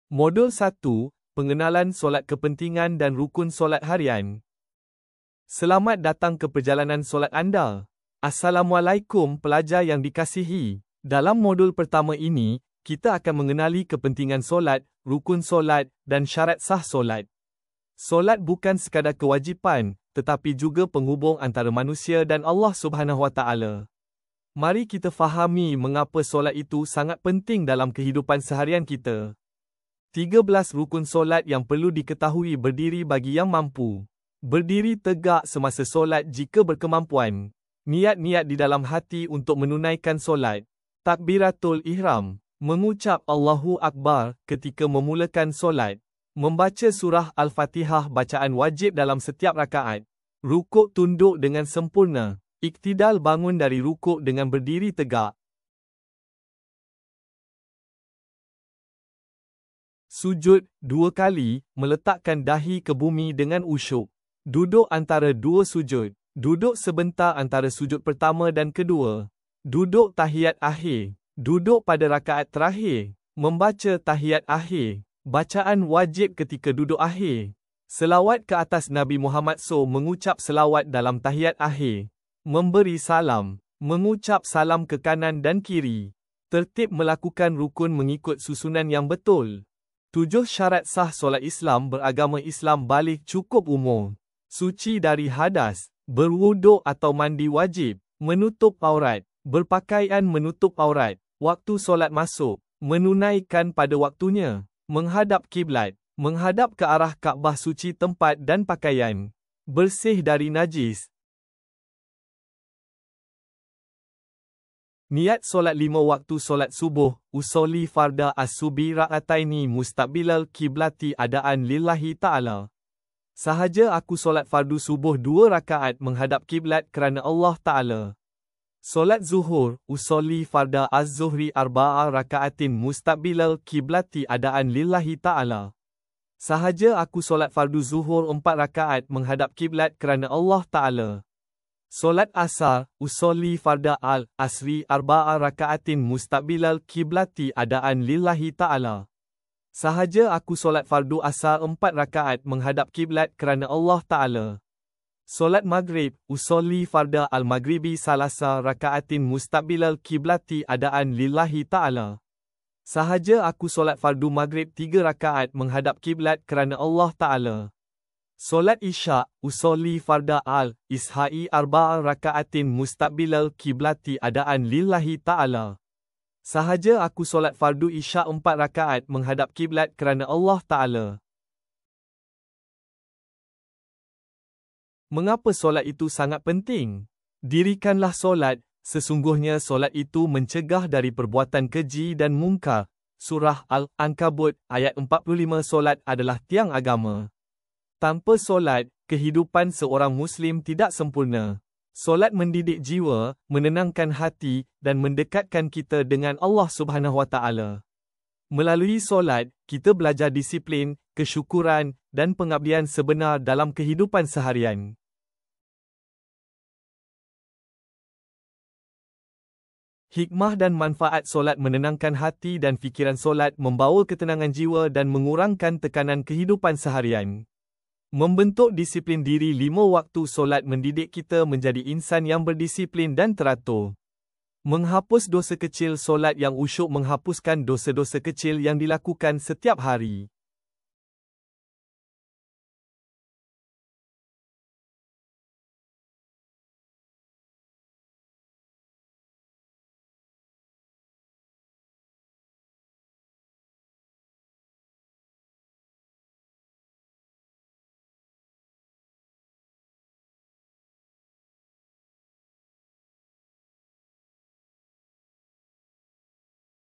Modul 1, Pengenalan solat kepentingan dan rukun solat harian. Selamat datang ke perjalanan solat anda. Assalamualaikum pelajar yang dikasihi. Dalam modul pertama ini, kita akan mengenali kepentingan solat, rukun solat, dan syarat sah solat. Solat bukan sekadar kewajipan, tetapi juga penghubung antara manusia dan Allah Subhanahu Wa Taala. Mari kita fahami mengapa solat itu sangat penting dalam kehidupan seharian kita. 13 rukun solat yang perlu diketahui berdiri bagi yang mampu. Berdiri tegak semasa solat jika berkemampuan. Niat-niat di dalam hati untuk menunaikan solat. Takbiratul ihram. Mengucap Allahu Akbar ketika memulakan solat. Membaca surah Al-Fatihah bacaan wajib dalam setiap rakaat. Rukuk tunduk dengan sempurna. Iktidal bangun dari rukuk dengan berdiri tegak. Sujud 2 kali, meletakkan dahi ke bumi dengan usyuk. Duduk antara dua sujud. Duduk sebentar antara sujud pertama dan kedua. Duduk tahiyat akhir. Duduk pada rakaat terakhir. Membaca tahiyat akhir. Bacaan wajib ketika duduk akhir. Selawat ke atas Nabi Muhammad SAW, mengucap selawat dalam tahiyat akhir. Memberi salam. Mengucap salam ke kanan dan kiri. Tertib melakukan rukun mengikut susunan yang betul. 7 syarat sah solat Islam. Beragama Islam balik cukup umur. Suci dari hadas. Berwuduk atau mandi wajib. Menutup aurat. Berpakaian menutup aurat. Waktu solat masuk. Menunaikan pada waktunya. Menghadap kiblat. Menghadap ke arah Kaabah suci tempat dan pakaian. Bersih dari najis. Niat solat 5 waktu solat subuh, usolli farda as-subi ra'ataini mustaqbilal kiblati adaan lillahi ta'ala. Sahaja aku solat fardu subuh 2 rakaat menghadap kiblat kerana Allah Ta'ala. Solat zuhur, usolli farda az-zuhri arba'a rakaatin mustaqbilal kiblati adaan lillahi ta'ala. Sahaja aku solat fardu zuhur 4 rakaat menghadap kiblat kerana Allah Ta'ala. Solat asar, usolli farda al-asri arba'a rakaatin mustaqbilal kiblati adaan lillahi ta'ala. Sahaja aku solat fardu asar 4 rakaat menghadap kiblat kerana Allah Ta'ala. Solat maghrib, usolli farda al-maghribi salasa rakaatin mustaqbilal kiblati adaan lillahi ta'ala. Sahaja aku solat fardu maghrib 3 rakaat menghadap kiblat kerana Allah Ta'ala. Solat isyak, usolli farda al-isha'i arba'a rakaatin mustaqbilal kiblati adaan lillahi ta'ala. Sahaja aku solat fardu isyak 4 rakaat menghadap kiblat kerana Allah Ta'ala. Mengapa solat itu sangat penting? Dirikanlah solat, sesungguhnya solat itu mencegah dari perbuatan keji dan mungkar. Surah Al-Ankabut, ayat 45. Solat adalah tiang agama. Tanpa solat, kehidupan seorang Muslim tidak sempurna. Solat mendidik jiwa, menenangkan hati, dan mendekatkan kita dengan Allah Subhanahu Wa Taala. Melalui solat, kita belajar disiplin, kesyukuran, dan pengabdian sebenar dalam kehidupan seharian. Hikmah dan manfaat solat menenangkan hati dan fikiran. Solat membawa ketenangan jiwa dan mengurangkan tekanan kehidupan seharian. Membentuk disiplin diri. 5 waktu solat mendidik kita menjadi insan yang berdisiplin dan teratur. Menghapus dosa kecil. Solat yang usyuk menghapuskan dosa-dosa kecil yang dilakukan setiap hari.